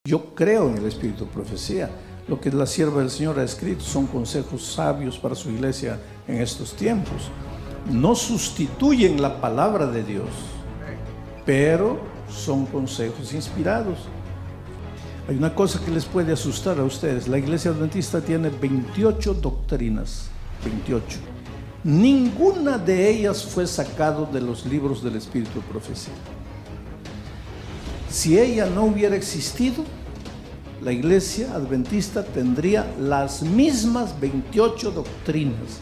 Yo creo en el espíritu de profecía. Lo que la sierva del Señor ha escrito son consejos sabios para su iglesia en estos tiempos. No sustituyen la palabra de Dios, pero son consejos inspirados. Hay una cosa que les puede asustar a ustedes. La iglesia adventista tiene 28 doctrinas, 28. Ninguna de ellas fue sacado de los libros del espíritu de profecía. Si ella no hubiera existido, la iglesia adventista tendría las mismas 28 doctrinas,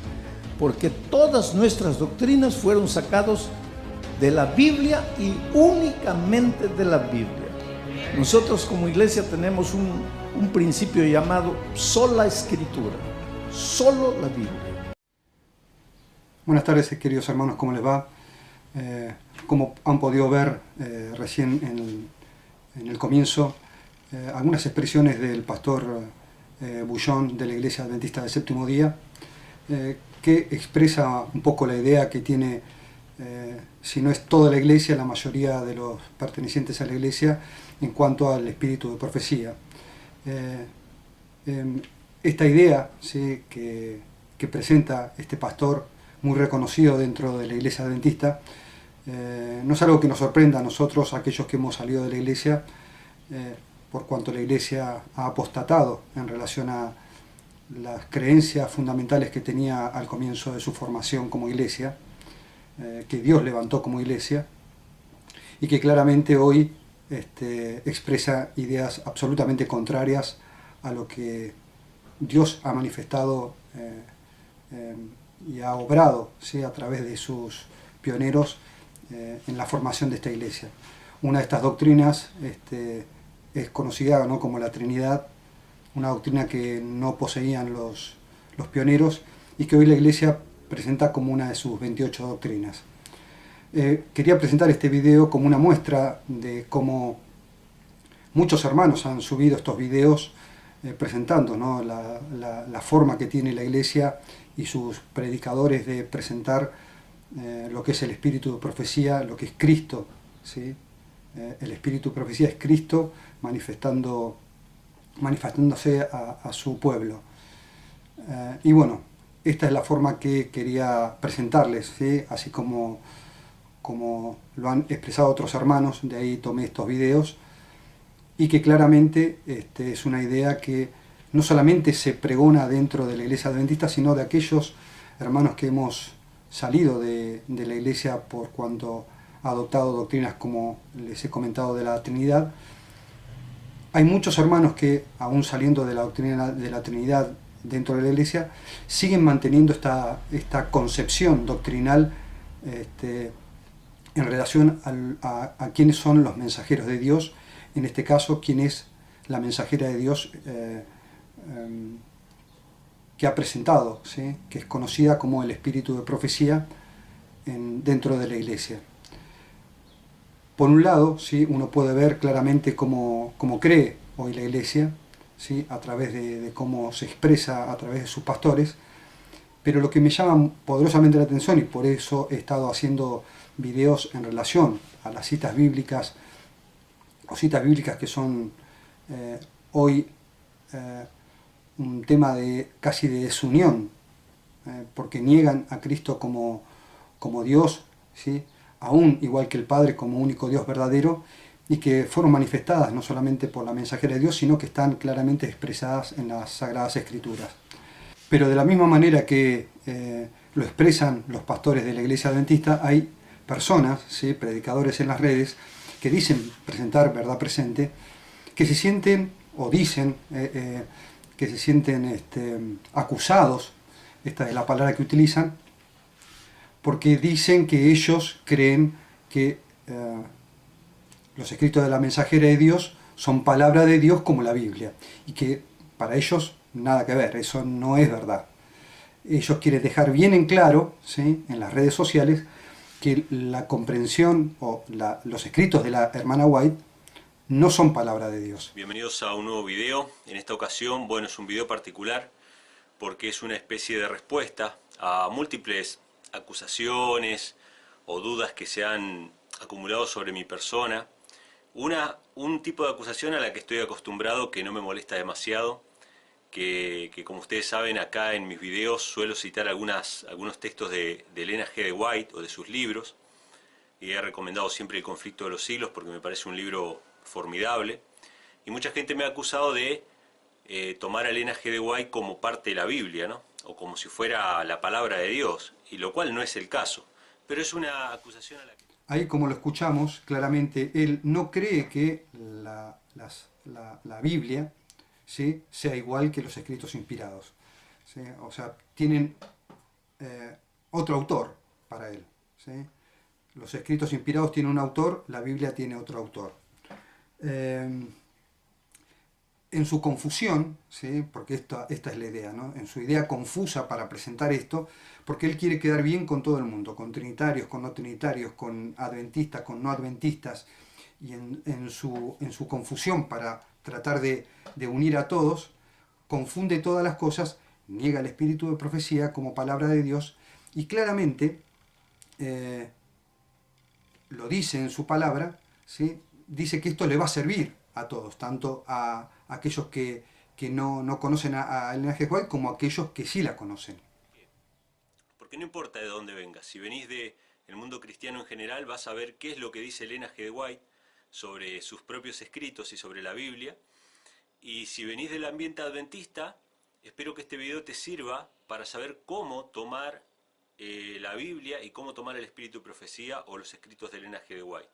porque todas nuestras doctrinas fueron sacadas de la Biblia y únicamente de la Biblia. Nosotros como iglesia tenemos un principio llamado sola escritura, solo la Biblia. Buenas tardes, queridos hermanos, ¿cómo les va? Como han podido ver recién en el comienzo, algunas expresiones del pastor Bullón de la Iglesia Adventista del Séptimo Día, que expresa un poco la idea que tiene, si no es toda la iglesia, la mayoría de los pertenecientes a la iglesia en cuanto al espíritu de profecía. Esta idea, ¿sí?, que presenta este pastor, muy reconocido dentro de la iglesia adventista, no es algo que nos sorprenda a nosotros, aquellos que hemos salido de la iglesia, por cuanto la iglesia ha apostatado en relación a las creencias fundamentales que tenía al comienzo de su formación como iglesia, que Dios levantó como iglesia, y que claramente hoy expresa ideas absolutamente contrarias a lo que Dios ha manifestado y ha obrado, ¿sí?, a través de sus pioneros en la formación de esta iglesia. Una de estas doctrinas es conocida, ¿no?, como la Trinidad, una doctrina que no poseían los pioneros y que hoy la iglesia presenta como una de sus 28 doctrinas. Quería presentar este video como una muestra de cómo muchos hermanos han subido estos videos presentando, ¿no?, la forma que tiene la iglesia y sus predicadores de presentar lo que es el espíritu de profecía, lo que es Cristo, ¿sí? El espíritu de profecía es Cristo manifestándose a su pueblo. Y bueno, esta es la forma que quería presentarles, ¿sí?, así como lo han expresado otros hermanos, de ahí tomé estos videos, y que claramente es una idea que no solamente se pregona dentro de la iglesia adventista, sino de aquellos hermanos que hemos salido de la iglesia por cuanto ha adoptado doctrinas como les he comentado de la Trinidad. Hay muchos hermanos que, aún saliendo de la doctrina de la Trinidad dentro de la iglesia, siguen manteniendo esta concepción doctrinal en relación a quiénes son los mensajeros de Dios, en este caso, quién es la mensajera de Dios que ha presentado, ¿sí?, que es conocida como el espíritu de profecía dentro de la iglesia. Por un lado, ¿sí?, uno puede ver claramente cómo cree hoy la iglesia, ¿sí?, a través de cómo se expresa a través de sus pastores, pero lo que me llama poderosamente la atención, y por eso he estado haciendo videos en relación a las citas bíblicas, o citas bíblicas que son hoy un tema casi de desunión, porque niegan a Cristo como Dios, ¿sí?, aún igual que el Padre como único Dios verdadero, y que fueron manifestadas no solamente por la mensajera de Dios, sino que están claramente expresadas en las Sagradas Escrituras. Pero de la misma manera que lo expresan los pastores de la iglesia adventista, hay personas, ¿sí?, predicadores en las redes, que dicen presentar verdad presente, que se sienten, o dicen, que se sienten acusados, esta es la palabra que utilizan, porque dicen que ellos creen que los escritos de la mensajera de Dios son palabra de Dios como la Biblia, y que para ellos nada que ver, eso no es verdad. Ellos quieren dejar bien en claro, ¿sí?, en las redes sociales, que la comprensión o los escritos de la hermana White no son palabra de Dios. Bienvenidos a un nuevo video. En esta ocasión, bueno, es un video particular porque es una especie de respuesta a múltiples acusaciones o dudas que se han acumulado sobre mi persona Un tipo de acusación a la que estoy acostumbrado, que no me molesta demasiado, que como ustedes saben, acá en mis videos suelo citar algunos textos de Elena G. de White o de sus libros, y he recomendado siempre El conflicto de los siglos porque me parece un libro formidable, y mucha gente me ha acusado de tomar a Elena G. de White como parte de la Biblia, ¿no? O como si fuera la palabra de Dios, y lo cual no es el caso, pero es una acusación a la que... Ahí, como lo escuchamos, claramente él no cree que la Biblia, ¿sí?, sea igual que los escritos inspirados, ¿sí? O sea, tienen otro autor para él, ¿sí? Los escritos inspirados tienen un autor, la Biblia tiene otro autor. En su confusión, ¿sí?, porque esta es la idea, ¿no?, en su idea confusa para presentar esto, porque él quiere quedar bien con todo el mundo, con trinitarios, con no trinitarios, con adventistas, con no adventistas, y en su confusión para tratar de unir a todos, confunde todas las cosas, niega el espíritu de profecía como palabra de Dios, y claramente lo dice en su palabra, ¿sí?, dice que esto le va a servir a todos, tanto a aquellos que no conocen a Elena G. White como a aquellos que sí la conocen. Porque no importa de dónde vengas, si venís del mundo cristiano en general, vas a ver qué es lo que dice Elena G. de White sobre sus propios escritos y sobre la Biblia. Y si venís del ambiente adventista, espero que este video te sirva para saber cómo tomar la Biblia y cómo tomar el espíritu de profecía o los escritos de Elena G. de White.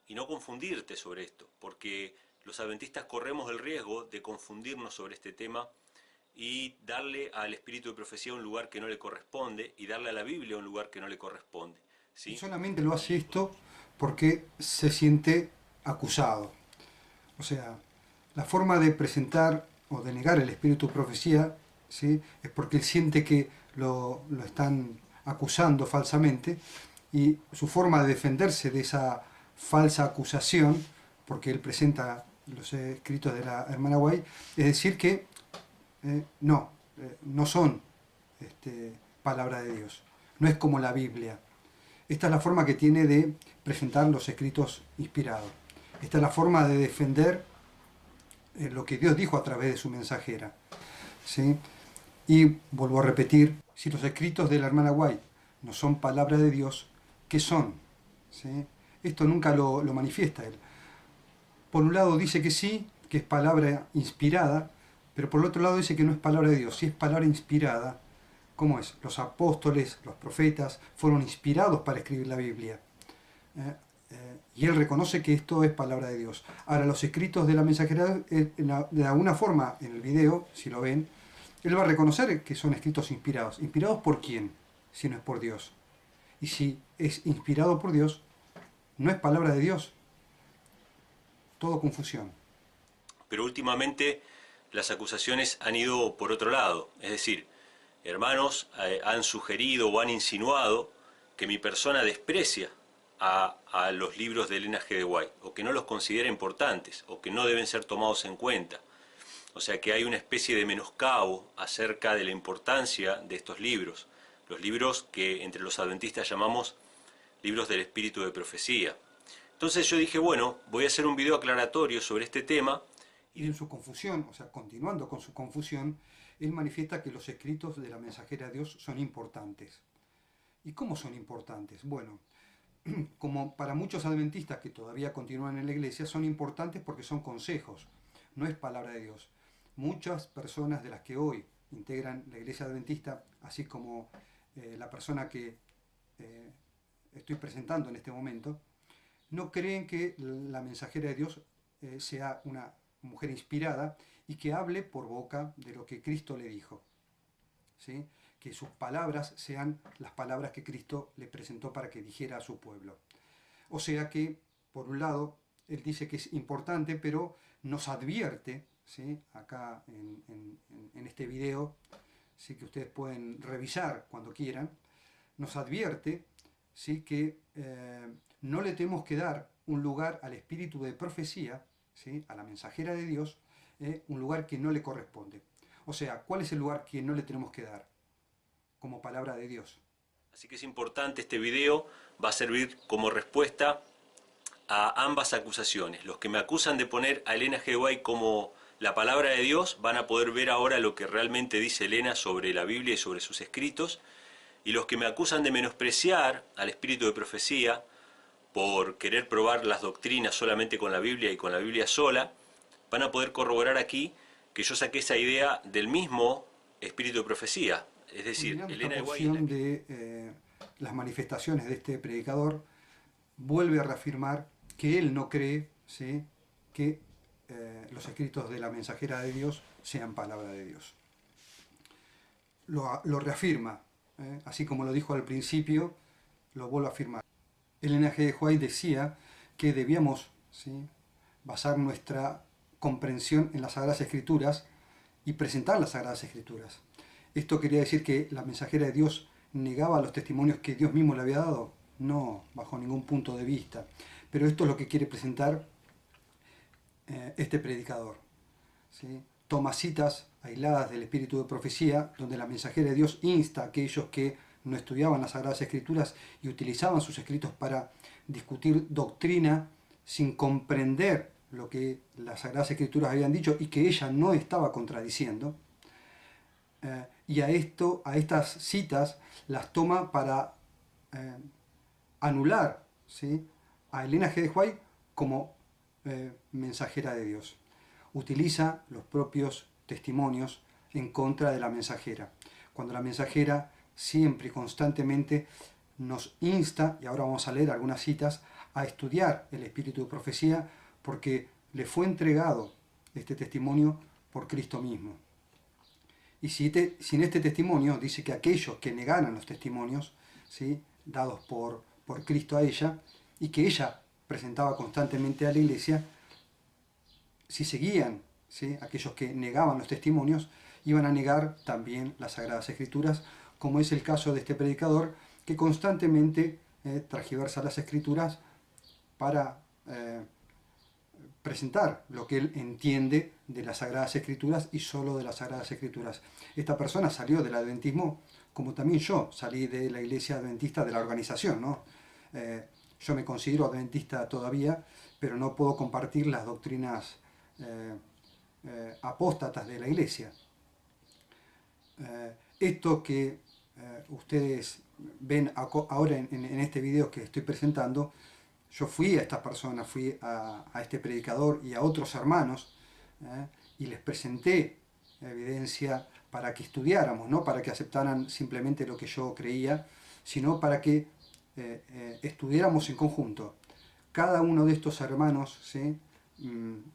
Y no confundirte sobre esto, porque los adventistas corremos el riesgo de confundirnos sobre este tema y darle al espíritu de profecía un lugar que no le corresponde y darle a la Biblia un lugar que no le corresponde, ¿sí? Y solamente lo hace esto porque se siente acusado. O sea, la forma de presentar o de negar el espíritu de profecía, ¿sí?, es porque él siente que lo están acusando falsamente, y su forma de defenderse de esa falsa acusación, porque él presenta los escritos de la hermana White, es decir que no son palabra de Dios, no es como la Biblia. Esta es la forma que tiene de presentar los escritos inspirados. Esta es la forma de defender lo que Dios dijo a través de su mensajera, ¿sí? Y vuelvo a repetir, si los escritos de la hermana White no son palabra de Dios, ¿qué son? ¿Sí? Esto nunca lo manifiesta él. Por un lado dice que sí, que es palabra inspirada, pero por el otro lado dice que no es palabra de Dios. Si es palabra inspirada, ¿cómo es? Los apóstoles, los profetas, fueron inspirados para escribir la Biblia. Y él reconoce que esto es palabra de Dios. Ahora, los escritos de la mensajera, de alguna forma, en el video, si lo ven, él va a reconocer que son escritos inspirados. ¿Inspirados por quién? Si no es por Dios. Y si es inspirado por Dios, no es palabra de Dios. Todo confusión. Pero últimamente las acusaciones han ido por otro lado, es decir, hermanos han sugerido o han insinuado que mi persona desprecia a los libros de Elena G. de White, o que no los considera importantes, o que no deben ser tomados en cuenta. O sea que hay una especie de menoscabo acerca de la importancia de estos libros, los libros que entre los adventistas llamamos libros del espíritu de profecía. Entonces yo dije, bueno, voy a hacer un video aclaratorio sobre este tema. Y en su confusión, o sea, continuando con su confusión, él manifiesta que los escritos de la mensajera de Dios son importantes. ¿Y cómo son importantes? Bueno, como para muchos adventistas que todavía continúan en la iglesia, son importantes porque son consejos, no es palabra de Dios. Muchas personas de las que hoy integran la iglesia adventista, así como la persona que estoy presentando en este momento, no creen que la mensajera de Dios sea una mujer inspirada y que hable por boca de lo que Cristo le dijo, ¿sí? Que sus palabras sean las palabras que Cristo le presentó para que dijera a su pueblo. O sea que, por un lado, él dice que es importante, pero nos advierte, ¿sí?, acá en este video, ¿sí?, que ustedes pueden revisar cuando quieran, nos advierte, ¿sí?, que no le tenemos que dar un lugar al espíritu de profecía, ¿sí?, a la mensajera de Dios, un lugar que no le corresponde. O sea, ¿cuál es el lugar que no le tenemos que dar como palabra de Dios? Así que es importante, este video va a servir como respuesta a ambas acusaciones. Los que me acusan de poner a Elena G. White como la palabra de Dios van a poder ver ahora lo que realmente dice Elena sobre la Biblia y sobre sus escritos, y los que me acusan de menospreciar al espíritu de profecía por querer probar las doctrinas solamente con la Biblia y con la Biblia sola, van a poder corroborar aquí que yo saqué esa idea del mismo espíritu de profecía. Es decir, Mirando Elena esta de White... porción de las manifestaciones de este predicador, vuelve a reafirmar que él no cree, ¿sí?, que los escritos de la mensajera de Dios sean palabra de Dios. Lo reafirma, así como lo dijo al principio, lo vuelve a afirmar. Elena G. White decía que debíamos, ¿sí?, basar nuestra comprensión en las Sagradas Escrituras y presentar las Sagradas Escrituras. ¿Esto quería decir que la mensajera de Dios negaba los testimonios que Dios mismo le había dado? No, bajo ningún punto de vista. Pero esto es lo que quiere presentar este predicador, ¿sí? Toma citas aisladas del espíritu de profecía, donde la mensajera de Dios insta a aquellos que no estudiaban las Sagradas Escrituras y utilizaban sus escritos para discutir doctrina sin comprender lo que las Sagradas Escrituras habían dicho y que ella no estaba contradiciendo. Y a estas citas las toma para anular, ¿sí?, a Elena G. White como mensajera de Dios. Utiliza los propios testimonios en contra de la mensajera, cuando la mensajera siempre y constantemente nos insta, y ahora vamos a leer algunas citas, a estudiar el espíritu de profecía, porque le fue entregado este testimonio por Cristo mismo. Y sin este testimonio, dice que aquellos que negaran los testimonios, ¿sí?, dados por Cristo a ella, y que ella presentaba constantemente a la iglesia, si seguían, ¿sí?, aquellos que negaban los testimonios, iban a negar también las Sagradas Escrituras, como es el caso de este predicador, que constantemente transgiversa las Escrituras para presentar lo que él entiende de las Sagradas Escrituras y solo de las Sagradas Escrituras. Esta persona salió del adventismo, como también yo salí de la iglesia adventista, de la organización, ¿no? Yo me considero adventista todavía, pero no puedo compartir las doctrinas apóstatas de la iglesia. Esto que ustedes ven ahora en este video que estoy presentando, yo fui a esta persona, fui a este predicador y a otros hermanos y les presenté evidencia para que estudiáramos, no para que aceptaran simplemente lo que yo creía, sino para que estudiáramos en conjunto. Cada uno de estos hermanos, ¿sí?,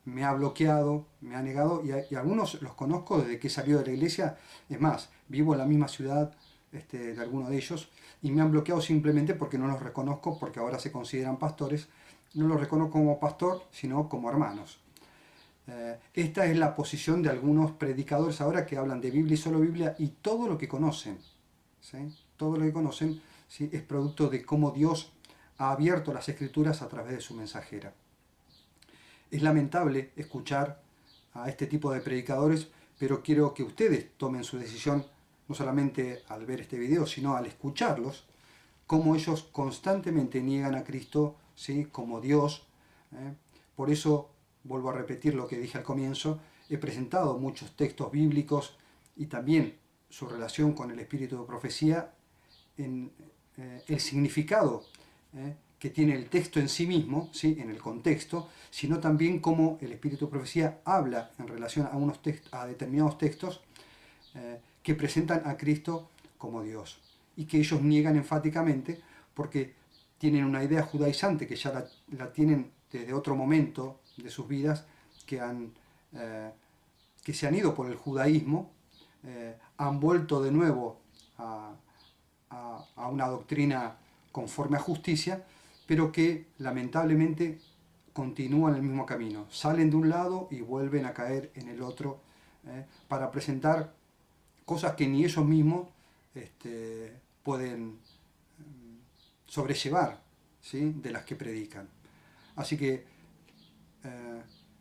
me ha bloqueado, me ha negado, y algunos los conozco desde que he salido de la iglesia. Es más, vivo en la misma ciudad de algunos de ellos, y me han bloqueado simplemente porque no los reconozco, porque ahora se consideran pastores. No los reconozco como pastor, sino como hermanos. Esta es la posición de algunos predicadores ahora que hablan de Biblia y solo Biblia, y todo lo que conocen, ¿sí?, todo lo que conocen, ¿sí?, es producto de cómo Dios ha abierto las Escrituras a través de su mensajera. Es lamentable escuchar a este tipo de predicadores, pero quiero que ustedes tomen su decisión, no solamente al ver este video, sino al escucharlos, cómo ellos constantemente niegan a Cristo, ¿sí?, como Dios. Por eso, vuelvo a repetir lo que dije al comienzo, he presentado muchos textos bíblicos y también su relación con el espíritu de profecía, en el significado que tiene el texto en sí mismo, ¿sí?, en el contexto, sino también cómo el espíritu de profecía habla en relación a determinados textos que presentan a Cristo como Dios, y que ellos niegan enfáticamente porque tienen una idea judaizante que ya la tienen desde otro momento de sus vidas, que se han ido por el judaísmo, han vuelto de nuevo a una doctrina conforme a justicia, pero que lamentablemente continúan el mismo camino. Salen de un lado y vuelven a caer en el otro, para presentar cosas que ni ellos mismos pueden sobrellevar, ¿sí?, de las que predican. Así que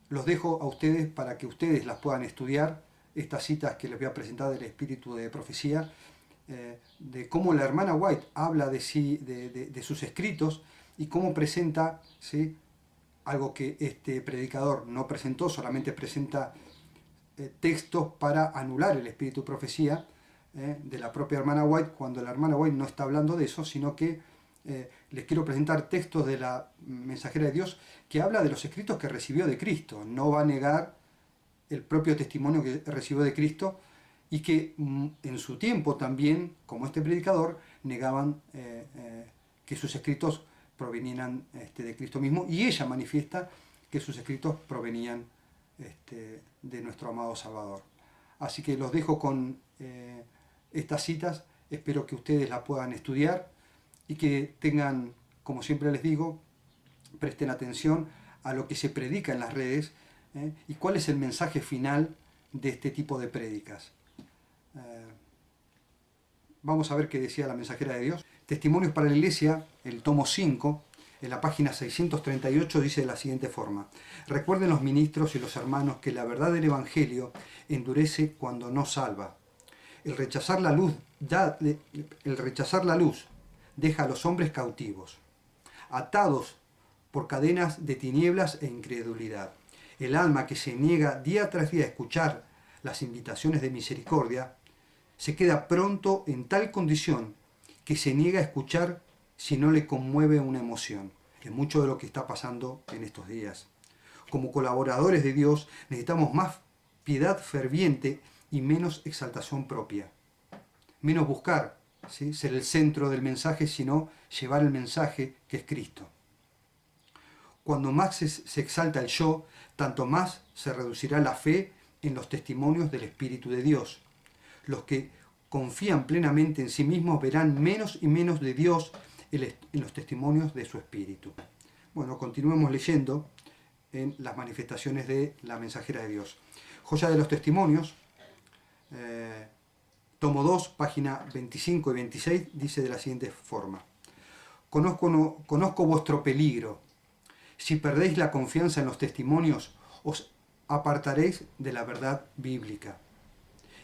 los dejo a ustedes para que ustedes las puedan estudiar, estas citas que les voy a presentar del espíritu de profecía, de cómo la hermana White habla de sus escritos y cómo presenta, ¿sí?, algo que este predicador no presentó, solamente presenta textos para anular el espíritu de profecía de la propia hermana White, cuando la hermana White no está hablando de eso, sino que les quiero presentar textos de la mensajera de Dios que habla de los escritos que recibió de Cristo. No va a negar el propio testimonio que recibió de Cristo, y que en su tiempo también, como este predicador, negaban que sus escritos provenían de Cristo mismo, y ella manifiesta que sus escritos provenían de nuestro amado Salvador. Así que los dejo con estas citas, espero que ustedes las puedan estudiar y que tengan, como siempre les digo, presten atención a lo que se predica en las redes y cuál es el mensaje final de este tipo de prédicas. Vamos a ver qué decía la mensajera de Dios. Testimonios para la Iglesia, el tomo 5, en la página 638 dice de la siguiente forma: recuerden los ministros y los hermanos que la verdad del Evangelio endurece cuando no salva. El rechazar la luz deja a los hombres cautivos, atados por cadenas de tinieblas e incredulidad. El alma que se niega día tras día a escuchar las invitaciones de misericordia se queda pronto en tal condición que se niega a escuchar si no le conmueve una emoción. Es mucho de lo que está pasando en estos días. Como colaboradores de Dios necesitamos más piedad ferviente y menos exaltación propia. Menos buscar, ¿sí?, ser el centro del mensaje, sino llevar el mensaje que es Cristo. Cuando más se exalta el yo, tanto más se reducirá la fe en los testimonios del Espíritu de Dios. Los que confían plenamente en sí mismos verán menos y menos de Dios en los testimonios de su Espíritu. Bueno, continuemos leyendo en las manifestaciones de la mensajera de Dios. Joya de los Testimonios, tomo 2, página 25 y 26, dice de la siguiente forma: conozco vuestro peligro. Si perdéis la confianza en los testimonios, os apartaréis de la verdad bíblica.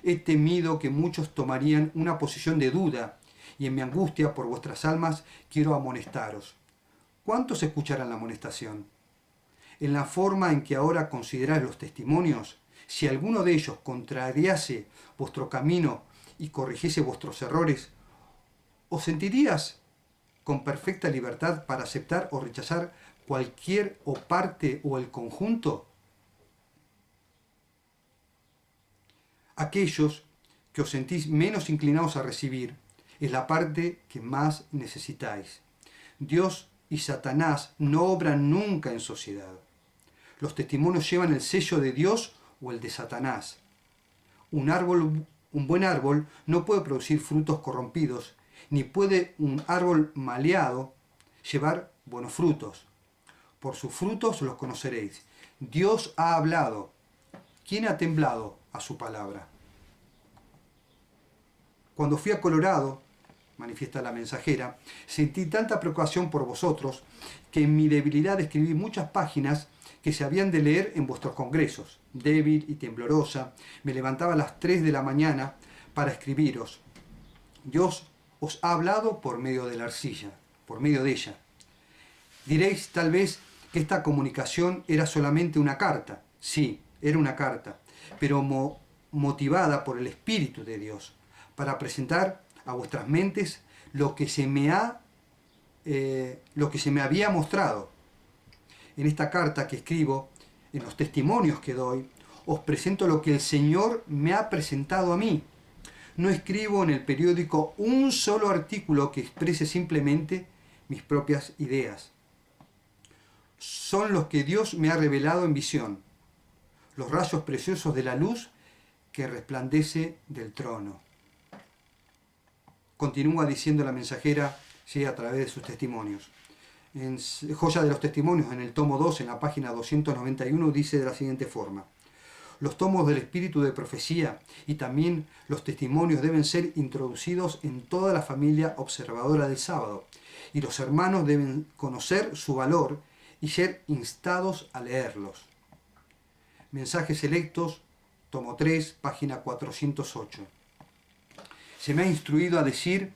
He temido que muchos tomarían una posición de duda, y en mi angustia por vuestras almas quiero amonestaros. ¿Cuántos escucharán la amonestación? En la forma en que ahora consideráis los testimonios, si alguno de ellos contrariase vuestro camino y corrigiese vuestros errores, ¿os sentirías con perfecta libertad para aceptar o rechazar cualquier o parte o el conjunto? Aquellos que os sentís menos inclinados a recibir es la parte que más necesitáis. Dios y Satanás no obran nunca en sociedad. Los testimonios llevan el sello de Dios o el de Satanás. Un buen árbol no puede producir frutos corrompidos, ni puede un árbol maleado llevar buenos frutos. Por sus frutos los conoceréis. Dios ha hablado. ¿Quién ha temblado a su palabra? Cuando fui a Colorado, manifiesta la mensajera, sentí tanta preocupación por vosotros que en mi debilidad escribí muchas páginas que se habían de leer en vuestros congresos. Débil y temblorosa, me levantaba a las 3 de la mañana para escribiros. Dios os ha hablado por medio de la arcilla, por medio de ella. Diréis tal vez que esta comunicación era solamente una carta. Sí, era una carta, pero motivada por el Espíritu de Dios, para presentar a vuestras mentes lo que se me había mostrado. En esta carta que escribo, en los testimonios que doy, os presento lo que el Señor me ha presentado a mí. No escribo en el periódico un solo artículo que exprese simplemente mis propias ideas. Son los que Dios me ha revelado en visión, los rayos preciosos de la luz que resplandece del trono. Continúa diciendo la mensajera, ¿sí?, a través de sus testimonios. En Joya de los Testimonios, en el tomo 2, en la página 291, dice de la siguiente forma: los tomos del espíritu de profecía y también los testimonios deben ser introducidos en toda la familia observadora del sábado, y los hermanos deben conocer su valor y ser instados a leerlos. Mensajes selectos, tomo 3, página 408. Se me ha instruido a decir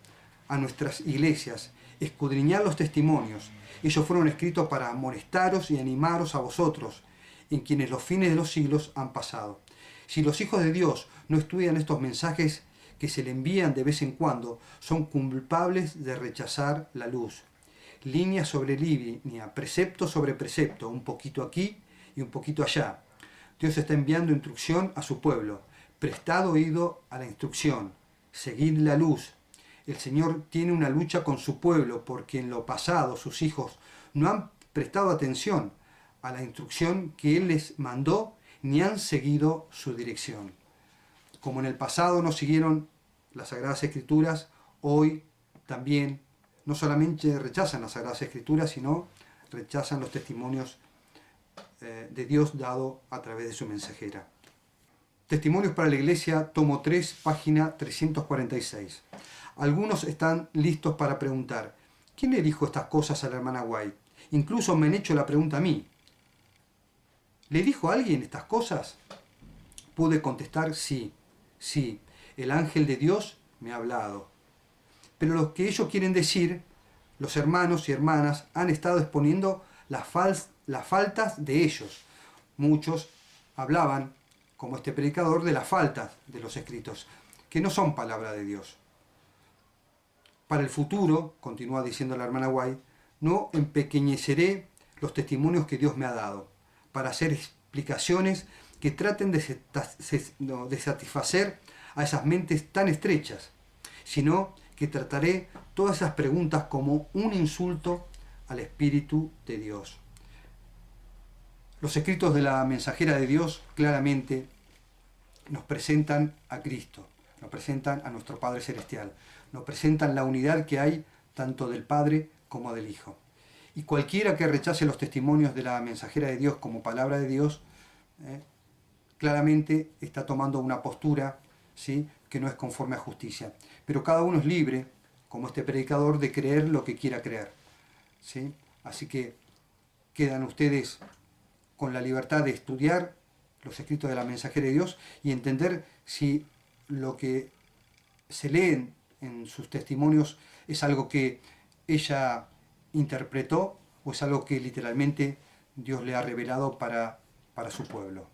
a nuestras iglesias: escudriñad los testimonios. Ellos fueron escritos para amonestaros y animaros a vosotros, en quienes los fines de los siglos han pasado. Si los hijos de Dios no estudian estos mensajes que se le envían de vez en cuando, son culpables de rechazar la luz. Línea sobre línea, precepto sobre precepto, un poquito aquí y un poquito allá. Dios está enviando instrucción a su pueblo. Prestad oído a la instrucción. Seguid la luz. El Señor tiene una lucha con su pueblo porque en lo pasado sus hijos no han prestado atención a la instrucción que Él les mandó ni han seguido su dirección. Como en el pasado no siguieron las Sagradas Escrituras, hoy también no solamente rechazan las Sagradas Escrituras, sino rechazan los testimonios de Dios dado a través de su mensajera. Testimonios para la Iglesia, tomo 3, página 346. Algunos están listos para preguntar, ¿quién le dijo estas cosas a la hermana White? Incluso me han hecho la pregunta a mí. ¿Le dijo a alguien estas cosas? Pude contestar sí, el ángel de Dios me ha hablado. Pero lo que ellos quieren decir, los hermanos y hermanas han estado exponiendo las faltas de ellos. Muchos hablaban, como este predicador, de las faltas de los escritos, que no son palabra de Dios. Para el futuro, continúa diciendo la hermana White, no empequeñeceré los testimonios que Dios me ha dado, para hacer explicaciones que traten de satisfacer a esas mentes tan estrechas, sino que trataré todas esas preguntas como un insulto al Espíritu de Dios. Los escritos de la mensajera de Dios claramente nos presentan a Cristo, nos presentan a nuestro Padre Celestial, nos presentan la unidad que hay tanto del Padre como del Hijo. Y cualquiera que rechace los testimonios de la mensajera de Dios como palabra de Dios, claramente está tomando una postura, ¿sí?, que no es conforme a justicia. Pero cada uno es libre, como este predicador, de creer lo que quiera creer, ¿sí? Así que quedan ustedes con la libertad de estudiar los escritos de la mensajera de Dios y entender si lo que se leen en sus testimonios es algo que ella interpretó o es algo que literalmente Dios le ha revelado para su pueblo.